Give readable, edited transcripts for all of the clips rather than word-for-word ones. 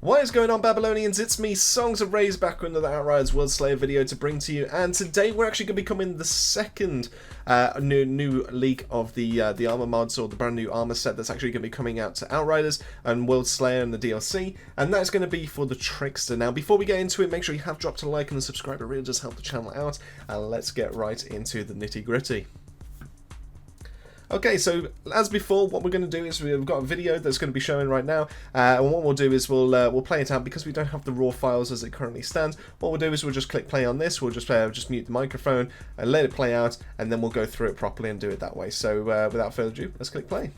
What is going on, Babylonians? It's me, Songs of Rage, back with another Outriders World Slayer video to bring to you, and today we're actually going to be covering the second new leak of the armor mods, or the brand new armor set that's actually going to be coming out to Outriders and World Slayer and the DLC, and that's going to be for the Trickster. Now, before we get into it, make sure you have dropped a like and a subscribe. It really does help the channel out, and let's get right into the nitty-gritty. Okay, so as before, what we're going to do is we've got a video that's going to be showing right now, and what we'll do is we'll play it out because we don't have the raw files as it currently stands. What we'll do is we'll just click play on this. We'll just mute the microphone and let it play out, and then we'll go through it properly and do it that way. So without further ado, let's click play.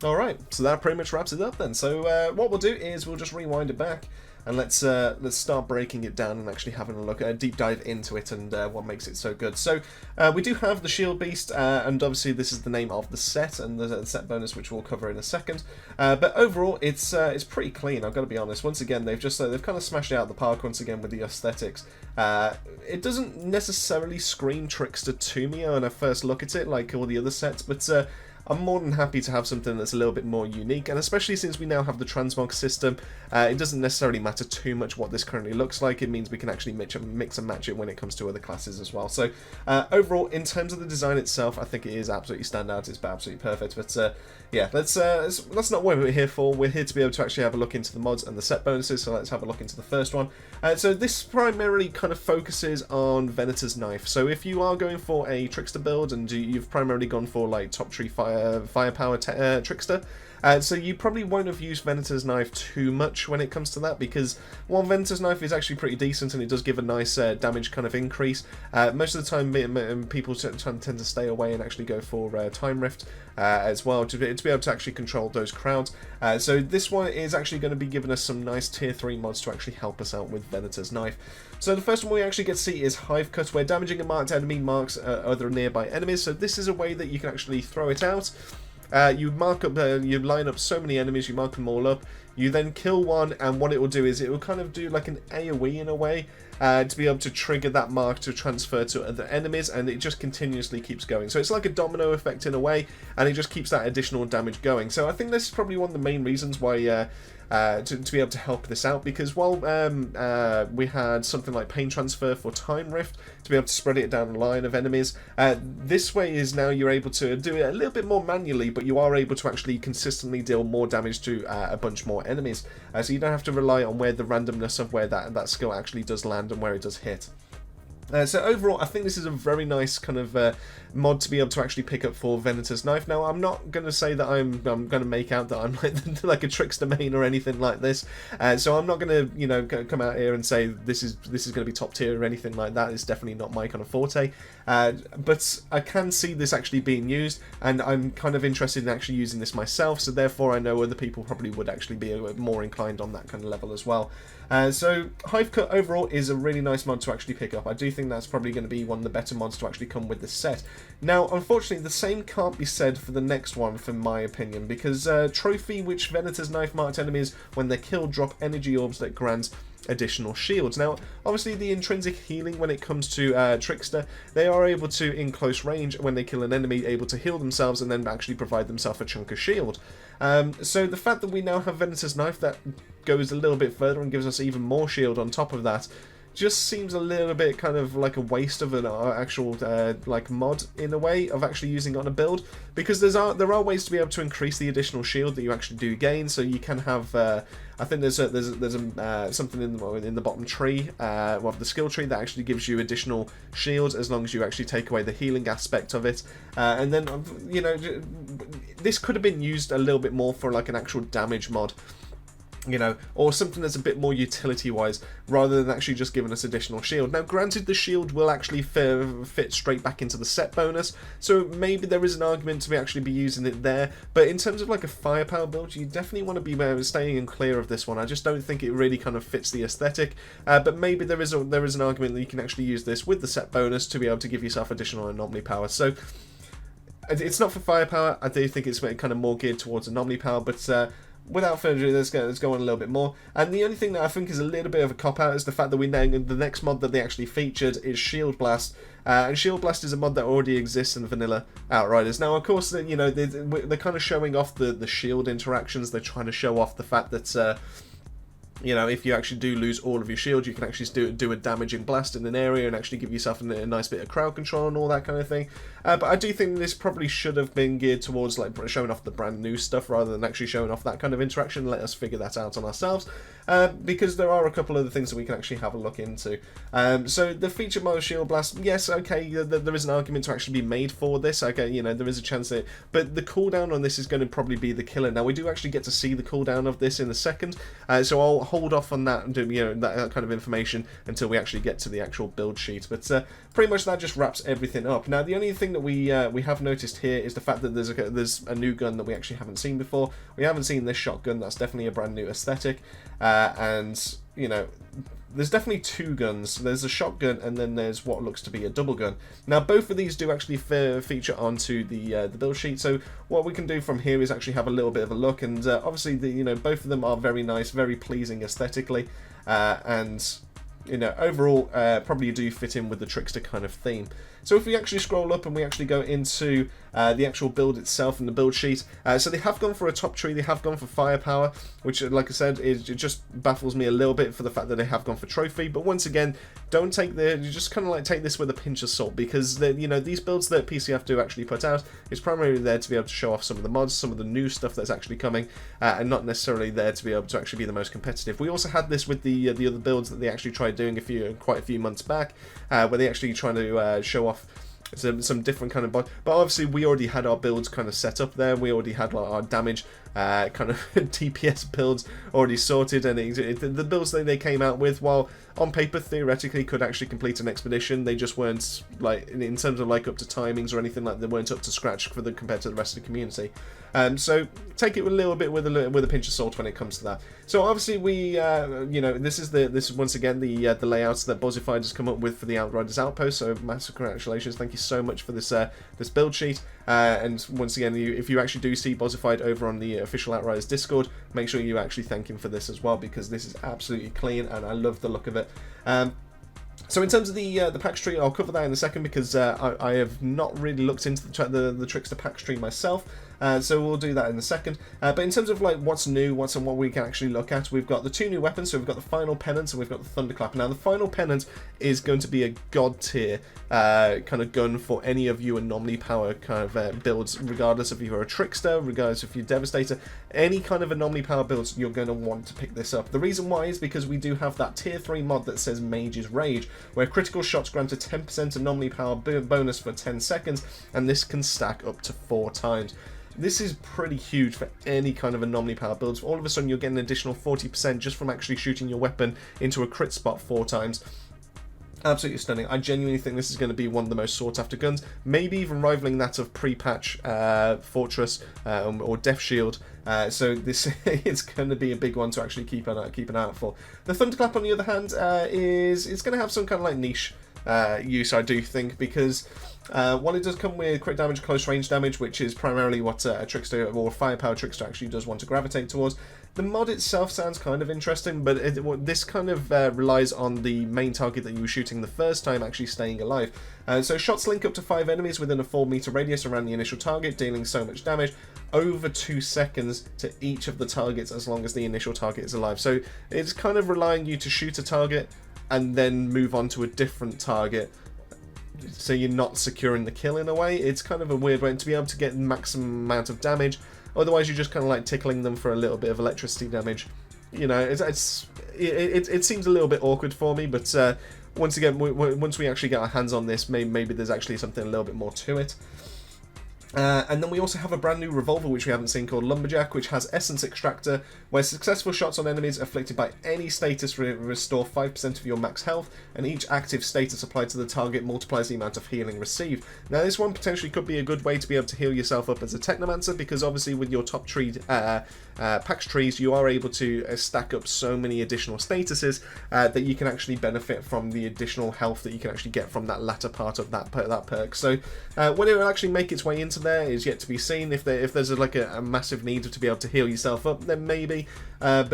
Alright, so that pretty much wraps it up then. So what we'll do is we'll just rewind it back, and let's start breaking it down and actually having a look, a deep dive into it and what makes it so good. So we do have the ShieldBeast, and obviously this is the name of the set and the set bonus, which we'll cover in a second. But overall, it's pretty clean. I've got to be honest. Once again, they've kind of smashed it out of the park once again with the aesthetics. It doesn't necessarily scream Trickster to me when I first look at it, like all the other sets, but I'm more than happy to have something that's a little bit more unique, and especially since we now have the transmog system, it doesn't necessarily matter too much what this currently looks like. It means we can actually mix and match it when it comes to other classes as well. So overall, in terms of the design itself, I think it is absolutely standout. It's absolutely perfect. But yeah, that's not what we're here for. We're here to be able to actually have a look into the mods and the set bonuses. So let's have a look into the first one. So this primarily kind of focuses on Venator's Knife. So if you are going for a Trickster build and you've primarily gone for like top tree firepower Trickster, so you probably won't have used Venator's Knife too much when it comes to that, because while Venator's Knife is actually pretty decent and it does give a nice damage kind of increase, most of the time people tend to stay away and actually go for Time Rift as well to be able to actually control those crowds. So this one is actually going to be giving us some nice tier 3 mods to actually help us out with Venator's Knife. So the first one we actually get to see is Hive Cut, where damaging a marked enemy marks other nearby enemies. So this is a way that you can actually throw it out. You line up so many enemies, you mark them all up, you then kill one, and what it will do is it will kind of do like an AoE in a way, to be able to trigger that mark to transfer to other enemies, and it just continuously keeps going. So it's like a domino effect in a way, and it just keeps that additional damage going. So I think this is probably one of the main reasons why to be able to help this out, because while we had something like Pain Transfer for Time Rift to be able to spread it down the line of enemies, this way is now you're able to do it a little bit more manually, but you are able to actually consistently deal more damage to a bunch more enemies, so you don't have to rely on where the randomness of where that skill actually does land and where it does hit. So overall, I think this is a very nice kind of mod to be able to actually pick up for Venator's Knife. Now, I'm not going to say that I'm going to make out that I'm like a Trickster main or anything like this. So I'm not going to, come out here and say this is going to be top tier or anything like that. It's definitely not my kind of forte. But I can see this actually being used, and I'm kind of interested in actually using this myself. So therefore, I know other people probably would actually be more inclined on that kind of level as well. So Hive Cut overall is a really nice mod to actually pick up. I do think that's probably going to be one of the better mods to actually come with this set. Now, unfortunately, the same can't be said for the next one, for my opinion, because Trophy, which Venator's Knife marked enemies when they're killed drop energy orbs that grant additional shields. Now, obviously the intrinsic healing when it comes to Trickster, they are able to, in close range, when they kill an enemy, able to heal themselves and then actually provide themselves a chunk of shield. So the fact that we now have Venator's Knife that goes a little bit further and gives us even more shield on top of that just seems a little bit kind of like a waste of an actual like mod in a way of actually using it on a build, because there are ways to be able to increase the additional shield that you actually do gain. So you can have I think there's something in the bottom tree of the skill tree that actually gives you additional shields as long as you actually take away the healing aspect of it, and then this could have been used a little bit more for like an actual damage mod. you know, or something that's a bit more utility-wise, rather than actually just giving us additional shield. Now, granted, the shield will actually fit straight back into the set bonus, so maybe there is an argument to actually be using it there, but in terms of like a firepower build, you definitely want to be staying clear of this one. I just don't think it really kind of fits the aesthetic, but maybe there is an argument that you can actually use this with the set bonus to be able to give yourself additional anomaly power. So it's not for firepower. I do think it's kind of more geared towards anomaly power, but without further ado, let's go on a little bit more. And the only thing that I think is a little bit of a cop-out is the fact that the next mod that they actually featured is ShieldBeast. And ShieldBeast is a mod that already exists in vanilla Outriders. Now, of course, you know, they're kind of showing off the shield interactions. They're trying to show off the fact that you know, if you actually do lose all of your shield, you can actually do a damaging blast in an area and actually give yourself a nice bit of crowd control and all that kind of thing. But I do think this probably should have been geared towards like showing off the brand new stuff rather than actually showing off that kind of interaction. Let us figure that out on ourselves, because there are a couple of other things that we can actually have a look into. So the feature mode ShieldBeast, yes, okay, there is an argument to actually be made for this. Okay, you know, there is a chance that, but the cooldown on this is going to probably be the killer. Now, we do actually get to see the cooldown of this in a second, so I'll hold off on that and do, you know, that kind of information until we actually get to the actual build sheet. But pretty much that just wraps everything up. Now, the only thing that we have noticed here is the fact that there's a new gun that we actually haven't seen before. We haven't seen this shotgun. That's definitely a brand new aesthetic, and you know, there's definitely two guns. There's a shotgun and then there's what looks to be a double gun. Now, both of these do actually feature onto the build sheet. So what we can do from here is actually have a little bit of a look, and obviously you know, both of them are very nice, very pleasing aesthetically, and you know, overall probably do fit in with the trickster kind of theme. So if we actually scroll up and we actually go into the actual build itself and the build sheet, so they have gone for a top tree, they have gone for firepower, which, like I said, it just baffles me a little bit for the fact that they have gone for trophy. But once again, don't take you just kind of like take this with a pinch of salt, because you know, these builds that PCF do actually put out is primarily there to be able to show off some of the mods, some of the new stuff that's actually coming, and not necessarily there to be able to actually be the most competitive. We also had this with the other builds that they actually tried doing quite a few months back, where they actually trying to show off some different kind of but obviously we already had our builds kind of set up there. We already had like our damage kind of DPS builds already sorted, and the builds that they came out with, while on paper theoretically could actually complete an expedition, they just weren't, like, in terms of like up to timings or anything, like they weren't up to scratch for the compared to the rest of the community. So take it a little bit with a pinch of salt when it comes to that. So obviously we you know, this is once again the layouts that Buzzified has come up with for the Outriders Outpost. So massive congratulations, thank you so much for this this build sheet. And once again, if you actually do see Buzzified over on the official Outriders Discord, make sure you actually thank him for this as well, because this is absolutely clean and I love the look of it. So in terms of the packs tree, I'll cover that in a second, because I have not really looked into the Trickster packs tree myself. So we'll do that in a second. But in terms of like what's new, what we can actually look at, we've got the two new weapons. So we've got the Final Penance and we've got the Thunderclap. Now the Final Penance is going to be a god tier kind of gun for any of you anomaly power kind of builds, regardless if you're a Trickster, regardless if you're Devastator, any kind of anomaly power builds, you're going to want to pick this up. The reason why is because we do have that tier 3 mod that says Mage's Rage, where critical shots grant a 10% anomaly power bonus for 10 seconds, and this can stack up to 4 times. This is pretty huge for any kind of anomaly power builds. All of a sudden you're getting an additional 40% just from actually shooting your weapon into a crit spot 4 times. Absolutely stunning. I genuinely think this is going to be one of the most sought after guns, maybe even rivaling that of pre-patch Fortress or Death Shield. So this is going to be a big one to actually keep an eye out for. The Thunderclap, on the other hand, it's going to have some kind of like niche use, I do think, because while it does come with crit damage, close range damage, which is primarily what a Trickster or a Firepower Trickster actually does want to gravitate towards, the mod itself sounds kind of interesting, but this kind of relies on the main target that you were shooting the first time actually staying alive. So shots link up to 5 enemies within a 4-meter radius around the initial target, dealing so much damage over 2 seconds to each of the targets as long as the initial target is alive. So it's kind of relying you to shoot a target and then move on to a different target, so you're not securing the kill in a way. It's kind of a weird way to be able to get maximum amount of damage. Otherwise, you're just kind of like tickling them for a little bit of electricity damage. You know, it seems a little bit awkward for me, but once again, once we actually get our hands on this, maybe there's actually something a little bit more to it. And then we also have a brand new revolver which we haven't seen called Lumberjack, which has Essence Extractor, where successful shots on enemies afflicted by any status restore 5% of your max health, and each active status applied to the target multiplies the amount of healing received. Now this one potentially could be a good way to be able to heal yourself up as a Technomancer, because obviously with your top tree Pax trees, you are able to stack up so many additional statuses that you can actually benefit from the additional health that you can actually get from that latter part of that perk. So whether it will actually make its way into there is yet to be seen. If there's like a massive need to be able to heal yourself up, then maybe. But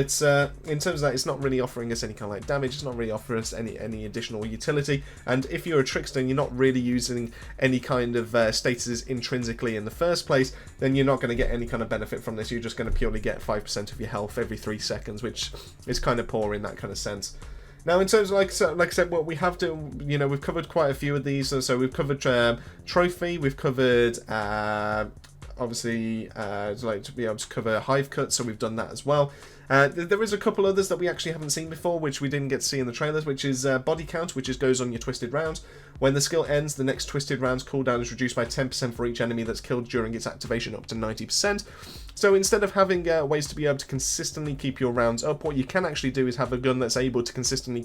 in terms of that, it's not really offering us any kind of like damage. It's not really offering us any additional utility. And if you're a trickster and you're not really using any kind of statuses intrinsically in the first place, then you're not going to get any kind of benefit from this. You're just going to purely get 5% of your health every 3 seconds, which is kind of poor in that kind of sense. Now, in terms of, like I said, what we have to, we've covered quite a few of these. So we've covered Trophy, we've covered, obviously, like to be able to cover Hive Cut, so we've done that as well. There is a couple others that we actually haven't seen before, which we didn't get to see in the trailers, which is Body Count, which goes on your Twisted Rounds. When the skill ends, the next Twisted Rounds cooldown is reduced by 10% for each enemy that's killed during its activation, up to 90%. So instead of having ways to be able to consistently keep your rounds up, what you can actually do is have a gun that's able to consistently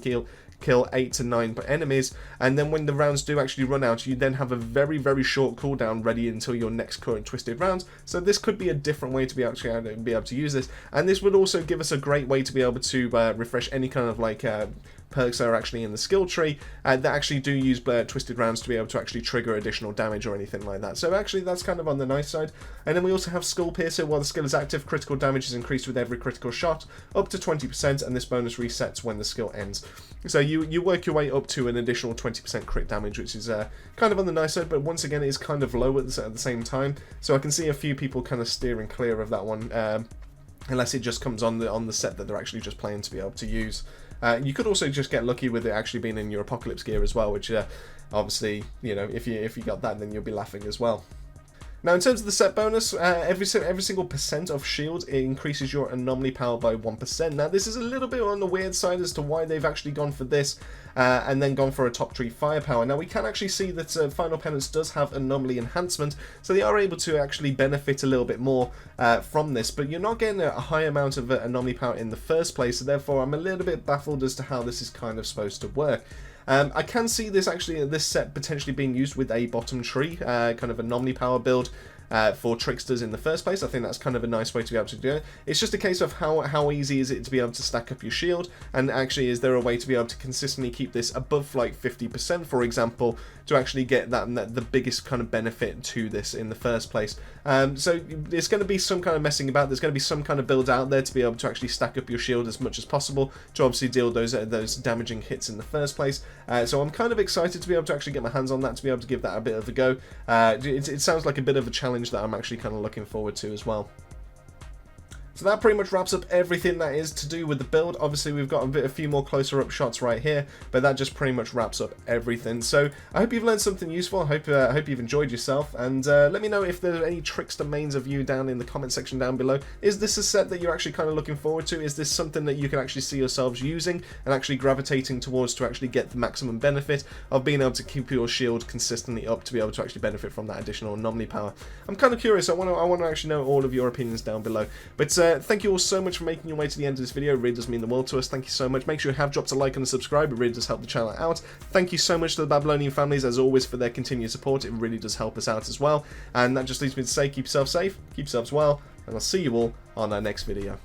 kill 8 to 9 enemies, and then when the rounds do actually run out, you then have a very, very short cooldown ready until your next current Twisted Rounds. So this could be a different way to be able to use this, and this would also give us a great way to be able to refresh any kind of like perks that are actually in the skill tree that actually do use Twisted Rounds to be able to actually trigger additional damage or anything like that. So actually that's kind of on the nice side. And then we also have Skull Piercer. While the skill is active, critical damage is increased with every critical shot up to 20%, and this bonus resets when the skill ends. So you work your way up to an additional 20% crit damage, which is kind of on the nice side, but once again it is kind of low at the same time. So I can see a few people kind of steering clear of that one, unless it just comes on the set that they're actually just playing to be able to use. You could also just get lucky with it actually being in your Apocalypse gear as well, which obviously, if you got that, then you'll be laughing as well. Now, in terms of the set bonus, every single percent of shield, it increases your anomaly power by 1%. Now, this is a little bit on the weird side as to why they've actually gone for this and then gone for a top tree firepower. Now, we can actually see that Final Penance does have anomaly enhancement, so they are able to actually benefit a little bit more from this, but you're not getting a high amount of anomaly power in the first place, so therefore I'm a little bit baffled as to how this is kind of supposed to work. I can see this set potentially being used with a bottom tree, kind of anomaly power build for tricksters in the first place. I think that's kind of a nice way to be able to do it. It's just a case of how easy is it to be able to stack up your shield, and actually is there a way to be able to consistently keep this above like 50%, for example, to actually get the biggest kind of benefit to this in the first place. So there's going to be some kind of messing about. There's going to be some kind of build out there to be able to actually stack up your shield as much as possible to obviously deal those damaging hits in the first place. So I'm kind of excited to be able to actually get my hands on that, to be able to give that a bit of a go. It sounds like a bit of a challenge that I'm actually kind of looking forward to as well. So that pretty much wraps up everything that is to do with the build. Obviously, we've got a few more closer up shots right here, but that just pretty much wraps up everything. So I hope you've learned something useful. I hope you've enjoyed yourself, and let me know if there are any trickster mains of you down in the comment section down below. Is this a set that you're actually kind of looking forward to? Is this something that you can actually see yourselves using and actually gravitating towards to actually get the maximum benefit of being able to keep your shield consistently up to be able to actually benefit from that additional anomaly power? I'm kind of curious. I want to actually know all of your opinions down below. But thank you all so much for making your way to the end of this video. It really does mean the world to us. Thank you so much. Make sure you have dropped a like and a subscribe. It really does help the channel out. Thank you so much to the Babylonian families, as always, for their continued support. It really does help us out as well. And that just leaves me to say, keep yourself safe, keep yourselves well, and I'll see you all on our next video.